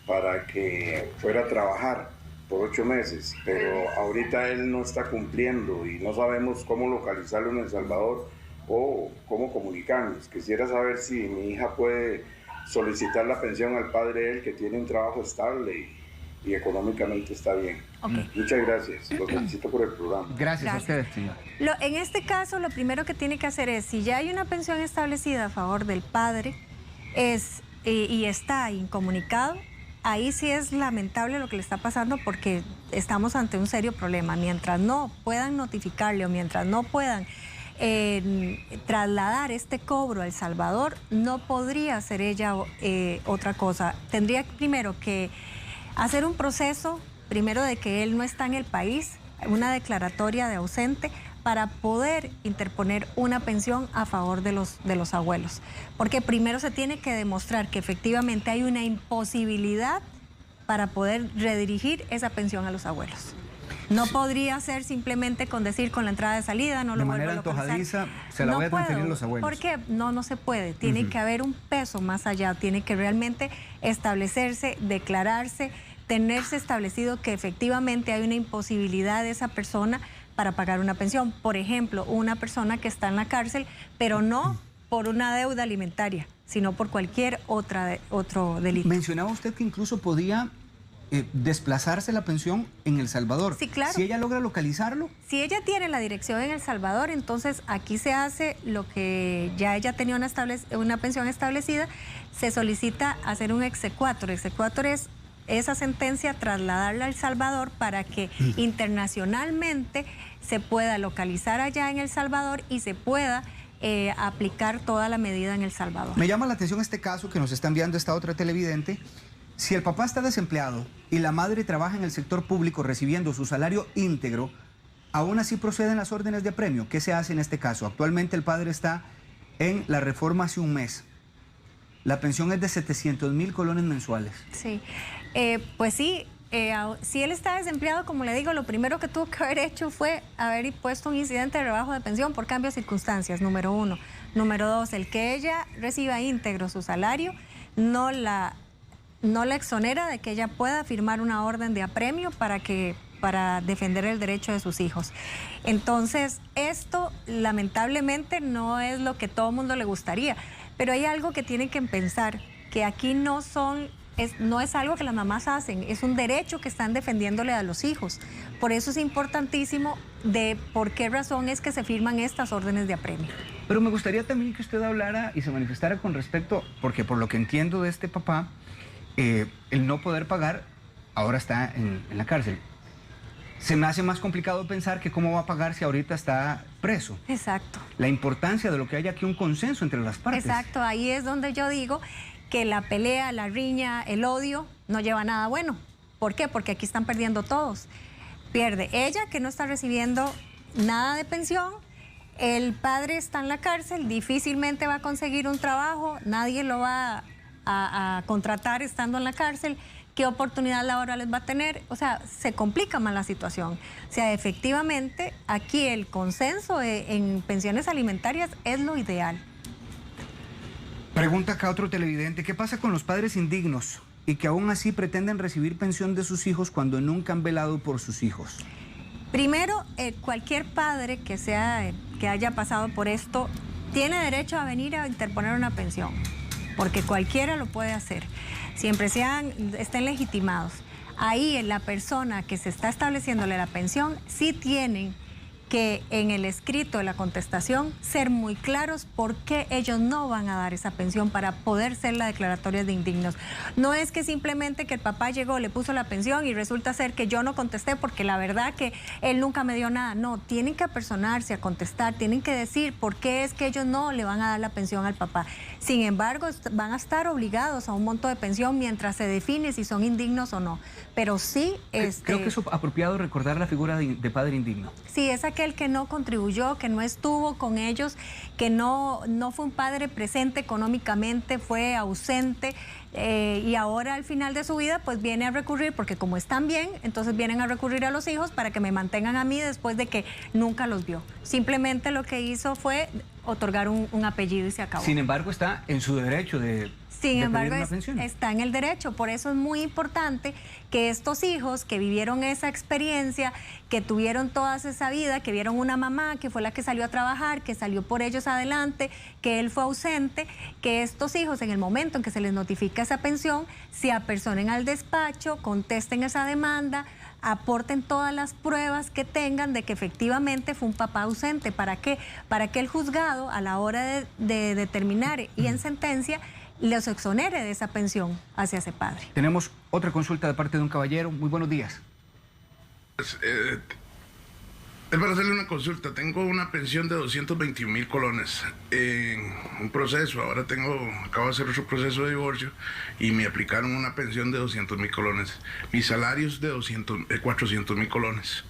para que fuera a trabajar por 8 meses, pero ahorita él no está cumpliendo y no sabemos cómo localizarlo en El Salvador o cómo comunicarnos. Quisiera saber si mi hija puede solicitar la pensión al padre de él, que tiene un trabajo estable y económicamente está bien. Okay. Muchas gracias, los felicito por el programa. Gracias a ustedes, señor. En este caso, lo primero que tiene que hacer es, si ya hay una pensión establecida a favor del padre y está incomunicado, ahí sí es lamentable lo que le está pasando, porque estamos ante un serio problema. Mientras no puedan notificarle o mientras no puedan trasladar este cobro a El Salvador, no podría hacer ella otra cosa. Tendría primero que hacer un proceso, primero de que él no está en el país, una declaratoria de ausente, para poder interponer una pensión a favor de los abuelos. Porque primero se tiene que demostrar que efectivamente hay una imposibilidad para poder redirigir esa pensión a los abuelos. No podría ser simplemente con decir con la entrada de salida, no lo vuelvo a localizar. De manera antojadiza, se la voy a transferir a los abuelos. Porque no se puede. Tiene que haber un peso más allá. Tiene que realmente establecerse, declararse, tenerse establecido que efectivamente hay una imposibilidad de esa persona para pagar una pensión. Por ejemplo, una persona que está en la cárcel, pero no por una deuda alimentaria, sino por cualquier otro delito. Mencionaba usted que incluso podía desplazarse la pensión en El Salvador. Sí, claro. Si ella logra localizarlo. Si ella tiene la dirección en El Salvador, entonces aquí se hace lo que ya ella tenía una pensión establecida, se solicita hacer un exequatur. Exequatur es esa sentencia, trasladarla a El Salvador para que internacionalmente se pueda localizar allá en El Salvador y se pueda aplicar toda la medida en El Salvador. Me llama la atención este caso que nos está enviando esta otra televidente. Si el papá está desempleado y la madre trabaja en el sector público recibiendo su salario íntegro, aún así proceden las órdenes de apremio. ¿Qué se hace en este caso? Actualmente el padre está en la reforma hace un mes. La pensión es de 700,000 colones mensuales. Sí, pues sí, si él está desempleado, como le digo, lo primero que tuvo que haber hecho fue haber impuesto un incidente de rebajo de pensión por cambio de circunstancias, número 1. Número 2, el que ella reciba íntegro su salario no la exonera de que ella pueda firmar una orden de apremio para defender el derecho de sus hijos. Entonces, esto lamentablemente no es lo que todo el mundo le gustaría, pero hay algo que tienen que pensar, que aquí no es algo que las mamás hacen, es un derecho que están defendiéndole a los hijos. Por eso es importantísimo de por qué razón es que se firman estas órdenes de apremio. Pero me gustaría también que usted hablara y se manifestara con respecto, porque por lo que entiendo de este papá, el no poder pagar ahora está en la cárcel. Se me hace más complicado pensar que cómo va a pagar si ahorita está preso. Exacto. La importancia de lo que haya aquí un consenso entre las partes. Exacto, ahí es donde yo digo que la pelea, la riña, el odio no lleva a nada bueno. ¿Por qué? Porque aquí están perdiendo todos. Pierde ella, que no está recibiendo nada de pensión, el padre está en la cárcel, difícilmente va a conseguir un trabajo, nadie lo va a contratar estando en la cárcel. ¿Qué oportunidad laboral va a tener? O sea, se complica más la situación. O sea, efectivamente, aquí el consenso en pensiones alimentarias es lo ideal. Pregunta acá otro televidente, ¿qué pasa con los padres indignos y que aún así pretenden recibir pensión de sus hijos cuando nunca han velado por sus hijos? Primero, cualquier padre que haya pasado por esto tiene derecho a venir a interponer una pensión, porque cualquiera lo puede hacer, siempre estén legitimados. Ahí la persona que se está estableciéndole la pensión sí tienen que en el escrito de la contestación ser muy claros por qué ellos no van a dar esa pensión para poder ser la declaratoria de indignos. No es que simplemente que el papá llegó, le puso la pensión y resulta ser que yo no contesté porque la verdad que él nunca me dio nada. No, tienen que apersonarse a contestar, tienen que decir por qué es que ellos no le van a dar la pensión al papá. Sin embargo, van a estar obligados a un monto de pensión mientras se define si son indignos o no. Pero sí... Creo que es apropiado recordar la figura de padre indigno. Sí, es aquel que no contribuyó, que no estuvo con ellos, que no fue un padre presente económicamente, fue ausente y ahora al final de su vida pues viene a recurrir, porque como están bien, entonces vienen a recurrir a los hijos para que me mantengan a mí después de que nunca los vio. Simplemente lo que hizo fue otorgar un apellido y se acabó. Sin embargo, está en su derecho de Sin de embargo, pedir una pensión. está en el derecho. Por eso es muy importante que estos hijos que vivieron esa experiencia, que tuvieron toda esa vida, que vieron una mamá que fue la que salió a trabajar, que salió por ellos adelante, que él fue ausente, que estos hijos en el momento en que se les notifica esa pensión, se apersonen al despacho, contesten esa demanda, aporten todas las pruebas que tengan de que efectivamente fue un papá ausente. ¿Para qué? Para que el juzgado, a la hora de determinar y en sentencia, los exonere de esa pensión hacia ese padre. Tenemos otra consulta de parte de un caballero. Muy buenos días. Es para hacerle una consulta. Tengo una pensión de 221,000 colones en un proceso. Ahora acabo de hacer otro proceso de divorcio y me aplicaron una pensión de 200,000 colones. Mi salario es de 400,000 colones.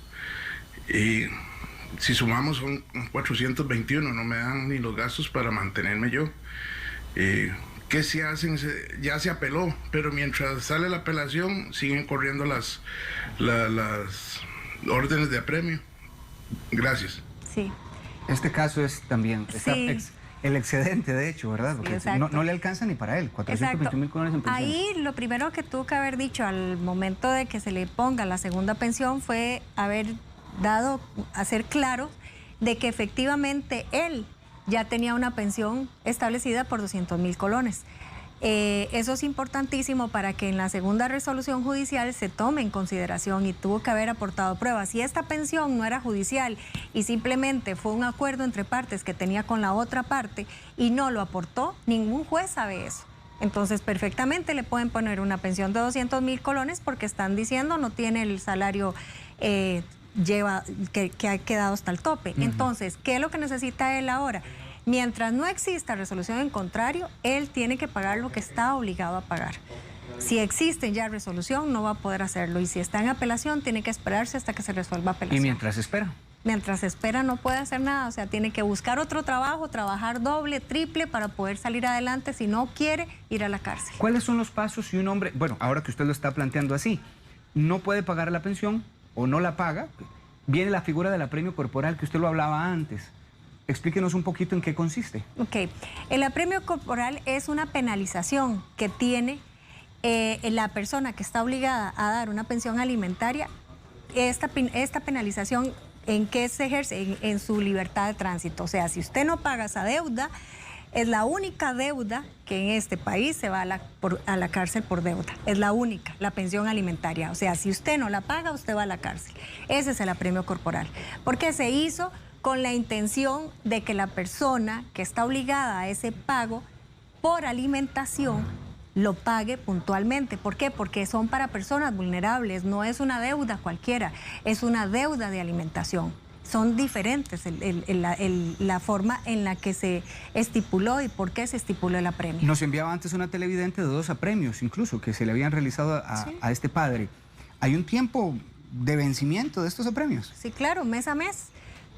Y si sumamos son 421, no me dan ni los gastos para mantenerme yo. ¿Qué se hacen? Ya se apeló, pero mientras sale la apelación siguen corriendo las órdenes de apremio. Gracias. Sí. Este caso es también el excedente, de hecho, ¿verdad? Porque Sí, no le alcanza ni para él. 421,000 colones en pensión. Ahí lo primero que tuvo que haber dicho al momento de que se le ponga la segunda pensión fue hacer claro de que efectivamente él ya tenía una pensión establecida por 200,000 colones. Eso es importantísimo para que en la segunda resolución judicial se tome en consideración y tuvo que haber aportado pruebas. Si esta pensión no era judicial y simplemente fue un acuerdo entre partes que tenía con la otra parte y no lo aportó, ningún juez sabe eso. Entonces perfectamente le pueden poner una pensión de 200,000 colones porque están diciendo no tiene el salario que ha quedado hasta el tope. Entonces, ¿qué es lo que necesita él ahora? Mientras no exista resolución en contrario, él tiene que pagar lo que está obligado a pagar. Si existe ya resolución, no va a poder hacerlo. Y si está en apelación, tiene que esperarse hasta que se resuelva apelación. ¿Y mientras espera? Mientras espera no puede hacer nada. O sea, tiene que buscar otro trabajo, trabajar doble, triple para poder salir adelante si no quiere ir a la cárcel. ¿Cuáles son los pasos si un hombre, bueno, ahora que usted lo está planteando así, no puede pagar la pensión o no la paga? Viene la figura del apremio corporal que usted lo hablaba antes. Explíquenos un poquito en qué consiste. Ok, el apremio corporal es una penalización que tiene la persona que está obligada a dar una pensión alimentaria. Esta penalización, ¿en qué se ejerce? En su libertad de tránsito. O sea, si usted no paga esa deuda, es la única deuda que en este país se va a la cárcel por deuda. Es la única, la pensión alimentaria. O sea, si usted no la paga, usted va a la cárcel. Ese es el apremio corporal. Porque se hizo con la intención de que la persona que está obligada a ese pago por alimentación lo pague puntualmente. ¿Por qué? Porque son para personas vulnerables, no es una deuda cualquiera, es una deuda de alimentación. Son diferentes la forma en la que se estipuló y por qué se estipuló el apremio. Nos enviaba antes una televidente de 2 apremios, incluso, que se le habían realizado a este padre. ¿Hay un tiempo de vencimiento de estos apremios? Sí, claro, mes a mes.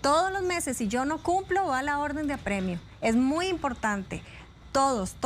Todos los meses, si yo no cumplo, va a la orden de apremio. Es muy importante. Todas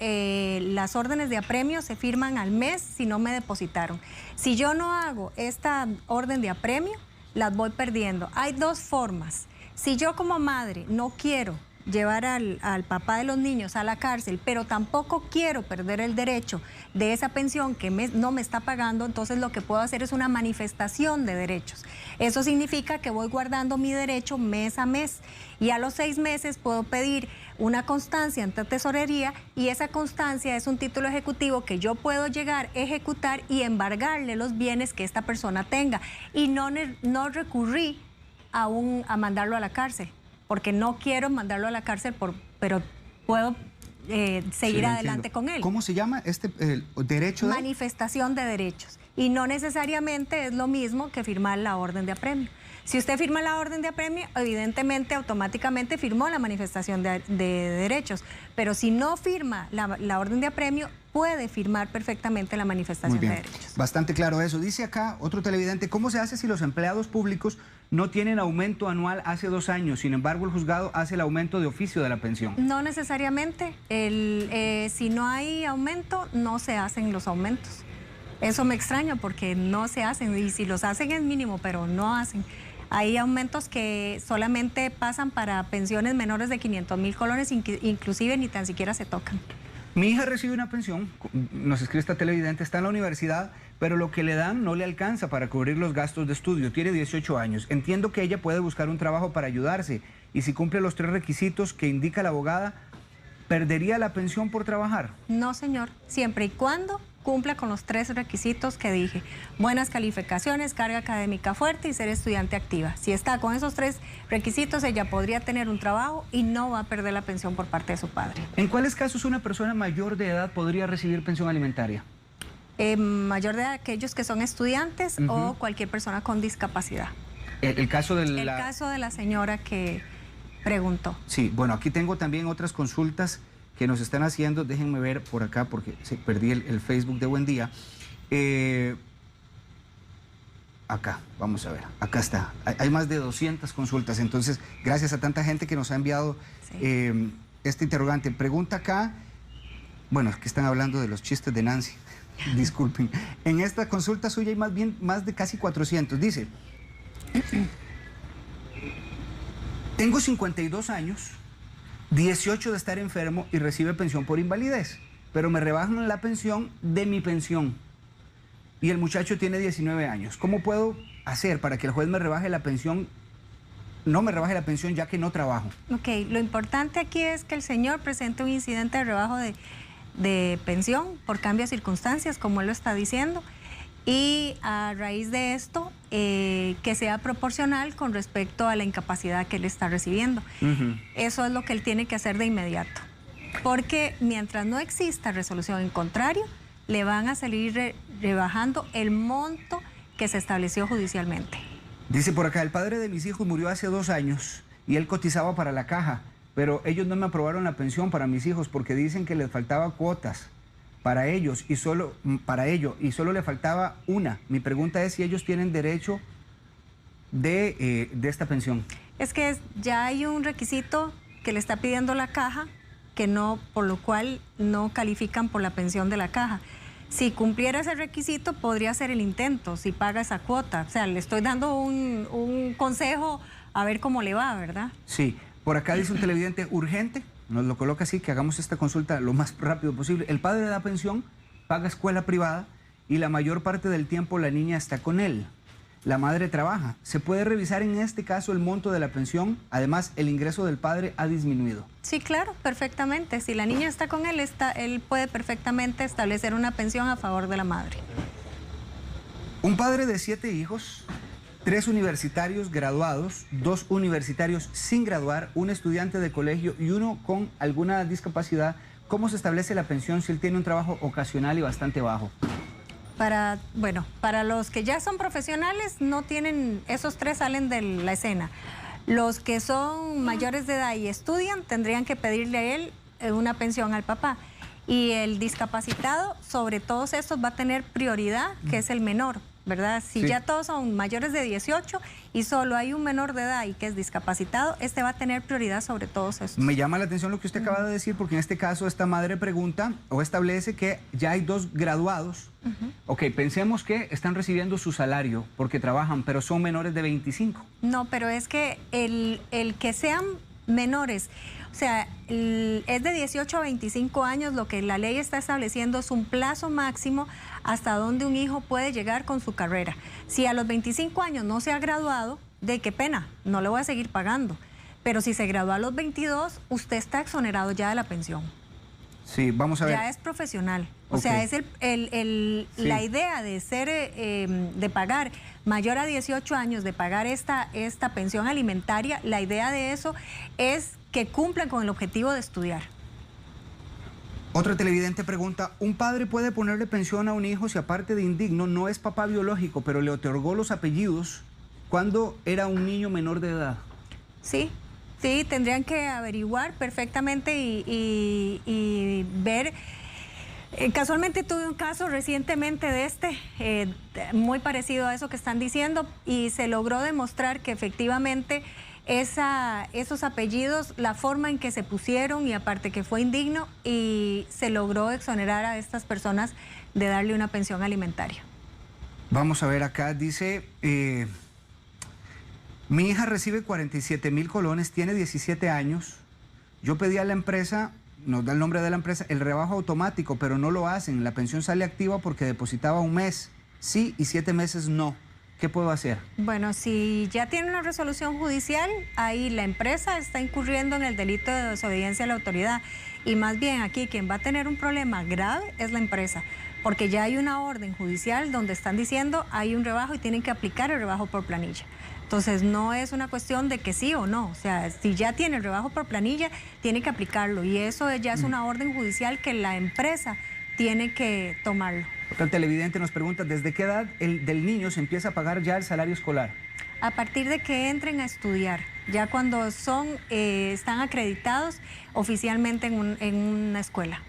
las órdenes de apremio se firman al mes si no me depositaron. Si yo no hago esta orden de apremio, las voy perdiendo. Hay 2 formas. Si yo como madre no quiero llevar al papá de los niños a la cárcel, pero tampoco quiero perder el derecho de esa pensión que no me está pagando, entonces lo que puedo hacer es una manifestación de derechos. Eso significa que voy guardando mi derecho mes a mes y a los 6 meses puedo pedir una constancia ante tesorería y esa constancia es un título ejecutivo que yo puedo llegar a ejecutar y embargarle los bienes que esta persona tenga y no recurrí a mandarlo a la cárcel, porque no quiero mandarlo a la cárcel, pero puedo seguir adelante con él. ¿Cómo se llama este derecho de...? Manifestación de derechos. Y no necesariamente es lo mismo que firmar la orden de apremio. Si usted firma la orden de apremio, evidentemente, automáticamente firmó la manifestación de derechos. Pero si no firma la orden de apremio, puede firmar perfectamente la manifestación de derechos. Bastante claro eso. Dice acá otro televidente, ¿cómo se hace si los empleados públicos no tienen aumento anual hace 2 años? Sin embargo, el juzgado hace el aumento de oficio de la pensión. No necesariamente. Si no hay aumento, no se hacen los aumentos. Eso me extraña porque no se hacen. Y si los hacen es mínimo, pero no hacen. Hay aumentos que solamente pasan para pensiones menores de 500,000 colones, inclusive ni tan siquiera se tocan. Mi hija recibe una pensión, nos escribe esta televidente, está en la universidad, pero lo que le dan no le alcanza para cubrir los gastos de estudio. Tiene 18 años. Entiendo que ella puede buscar un trabajo para ayudarse y si cumple los 3 requisitos que indica la abogada, ¿perdería la pensión por trabajar? No, señor, siempre y cuando cumpla con los 3 requisitos que dije. Buenas calificaciones, carga académica fuerte y ser estudiante activa. Si está con esos 3 requisitos, ella podría tener un trabajo y no va a perder la pensión por parte de su padre. ¿En cuáles casos una persona mayor de edad podría recibir pensión alimentaria? Mayor de edad, aquellos que son estudiantes o cualquier persona con discapacidad. El caso de El caso de la señora que preguntó. Sí, bueno, aquí tengo también otras consultas que nos están haciendo. Déjenme ver por acá porque perdí el Facebook de Buen Día. Acá, vamos a ver, acá está. Hay más de 200 consultas, entonces gracias a tanta gente que nos ha enviado este interrogante. Pregunta acá, bueno, es que están hablando de los chistes de Nancy, disculpen. En esta consulta suya hay más de casi 400. Dice, tengo 52 años, 18 de estar enfermo y recibe pensión por invalidez, pero me rebajan la pensión de mi pensión. Y el muchacho tiene 19 años. ¿Cómo puedo hacer para que el juez me rebaje la pensión? No me rebaje la pensión ya que no trabajo. Ok, lo importante aquí es que el señor presente un incidente de rebajo de pensión por cambio de circunstancias, como él lo está diciendo, y a raíz de esto, que sea proporcional con respecto a la incapacidad que él está recibiendo. Eso es lo que él tiene que hacer de inmediato, porque mientras no exista resolución en contrario, le van a salir rebajando el monto que se estableció judicialmente. Dice por acá, el padre de mis hijos murió hace 2 años y él cotizaba para la caja, pero ellos no me aprobaron la pensión para mis hijos porque dicen que les faltaba cuotas para ellos y solo le faltaba una. Mi pregunta es si ellos tienen derecho de esta pensión. Es que ya hay un requisito que le está pidiendo la caja, que no, por lo cual no califican por la pensión de la caja. Si cumpliera ese requisito, podría hacer el intento, si paga esa cuota. O sea, le estoy dando un consejo a ver cómo le va, ¿verdad? Sí, por acá dice un televidente urgente, nos lo coloca así, que hagamos esta consulta lo más rápido posible. El padre da pensión, paga escuela privada y la mayor parte del tiempo la niña está con él. La madre trabaja. ¿Se puede revisar en este caso el monto de la pensión? Además, el ingreso del padre ha disminuido. Sí, claro, perfectamente. Si la niña está con él, él puede perfectamente establecer una pensión a favor de la madre. Un padre de 7 hijos, 3 universitarios graduados, 2 universitarios sin graduar, un estudiante de colegio y uno con alguna discapacidad. ¿Cómo se establece la pensión si él tiene un trabajo ocasional y bastante bajo? Para los que ya son profesionales, no tienen, esos 3 salen de la escena. Los que son mayores de edad y estudian, tendrían que pedirle a él una pensión al papá. Y el discapacitado, sobre todos estos, va a tener prioridad, que es el menor, ¿verdad? Si ya todos son mayores de 18 y solo hay un menor de edad y que es discapacitado, este va a tener prioridad sobre todos estos. Me llama la atención lo que usted acaba de decir, porque en este caso esta madre pregunta o establece que ya hay 2 graduados. Ok, pensemos que están recibiendo su salario porque trabajan, pero son menores de 25. No, pero es que el que sean menores, o sea, es de 18 a 25 años, lo que la ley está estableciendo es un plazo máximo hasta donde un hijo puede llegar con su carrera. Si a los 25 años no se ha graduado, de qué pena, no le voy a seguir pagando. Pero si se graduó a los 22, usted está exonerado ya de la pensión. Sí, vamos a ver. Ya es profesional. O sea, es la idea de ser, de pagar mayor a 18 años, de pagar esta pensión alimentaria, la idea de eso es que cumplan con el objetivo de estudiar. Otra televidente pregunta, ¿un padre puede ponerle pensión a un hijo si aparte de indigno no es papá biológico, pero le otorgó los apellidos cuando era un niño menor de edad? Sí, tendrían que averiguar perfectamente y ver. Casualmente tuve un caso recientemente de muy parecido a eso que están diciendo, y se logró demostrar que efectivamente esos apellidos, la forma en que se pusieron y aparte que fue indigno, y se logró exonerar a estas personas de darle una pensión alimentaria. Vamos a ver acá, dice, mi hija recibe 47,000 colones, tiene 17 años, yo pedí a la empresa nos da el nombre de la empresa, el rebajo automático, pero no lo hacen. La pensión sale activa porque depositaba un mes, sí, y 7 meses no. ¿Qué puedo hacer? Bueno, si ya tiene una resolución judicial, ahí la empresa está incurriendo en el delito de desobediencia a la autoridad. Y más bien aquí quien va a tener un problema grave es la empresa, porque ya hay una orden judicial donde están diciendo hay un rebajo y tienen que aplicar el rebajo por planilla. Entonces no es una cuestión de que sí o no, o sea, si ya tiene el rebajo por planilla, tiene que aplicarlo y eso ya es una orden judicial que la empresa tiene que tomarlo. El televidente nos pregunta, ¿desde qué edad del niño se empieza a pagar ya el salario escolar? A partir de que entren a estudiar, ya cuando están acreditados oficialmente en una escuela.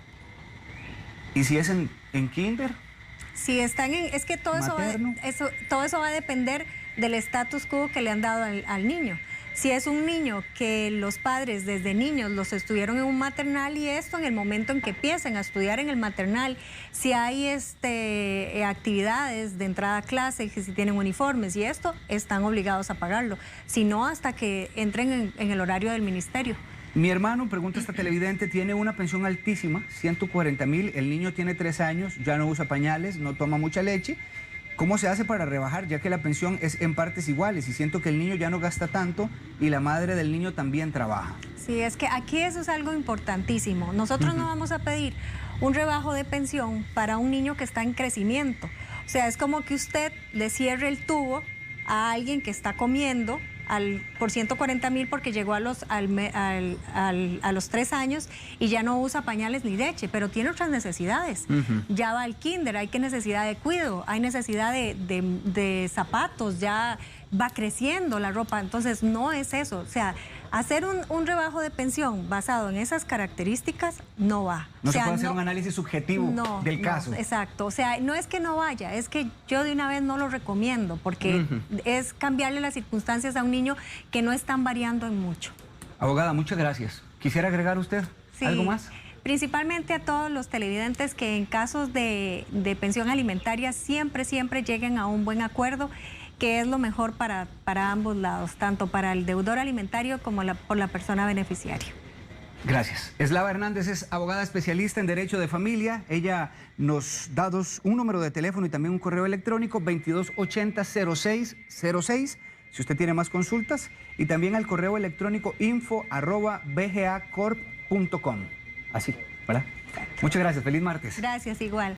¿Y si es en kinder? Si están es que todo eso va a depender del status quo que le han dado al niño. Si es un niño que los padres desde niños los estuvieron en un maternal y esto en el momento en que empiecen a estudiar en el maternal, si hay actividades de entrada a clase, que si tienen uniformes y esto, están obligados a pagarlo. Si no, hasta que entren en el horario del ministerio. Mi hermano, pregunta esta televidente, tiene una pensión altísima, 140,000, el niño tiene 3 años, ya no usa pañales, no toma mucha leche. ¿Cómo se hace para rebajar, ya que la pensión es en partes iguales y siento que el niño ya no gasta tanto y la madre del niño también trabaja? Sí, es que aquí eso es algo importantísimo. Nosotros no vamos a pedir un rebajo de pensión para un niño que está en crecimiento. O sea, es como que usted le cierre el tubo a alguien que está comiendo por 140,000 porque llegó a los 3 años y ya no usa pañales ni leche, pero tiene otras necesidades. Ya va al kinder, hay necesidad de cuidado, hay necesidad de zapatos, ya va creciendo la ropa, entonces no es eso. O sea, hacer un rebajo de pensión basado en esas características no va. No se puede hacer un análisis subjetivo del caso. Exacto, o sea, no es que no vaya, es que yo de una vez no lo recomiendo porque es cambiarle las circunstancias a un niño que no están variando en mucho. Abogada, muchas gracias. ¿Quisiera agregar usted algo más? Principalmente a todos los televidentes que en casos de pensión alimentaria siempre lleguen a un buen acuerdo, que es lo mejor para ambos lados, tanto para el deudor alimentario como por la persona beneficiaria. Gracias. Eslava Hernández es abogada especialista en Derecho de Familia. Ella nos da un número de teléfono y también un correo electrónico, 2280-0606, si usted tiene más consultas, y también al correo electrónico info@bgacorp.com. Así, ¿verdad? Exacto. Muchas gracias. Feliz martes. Gracias, igual.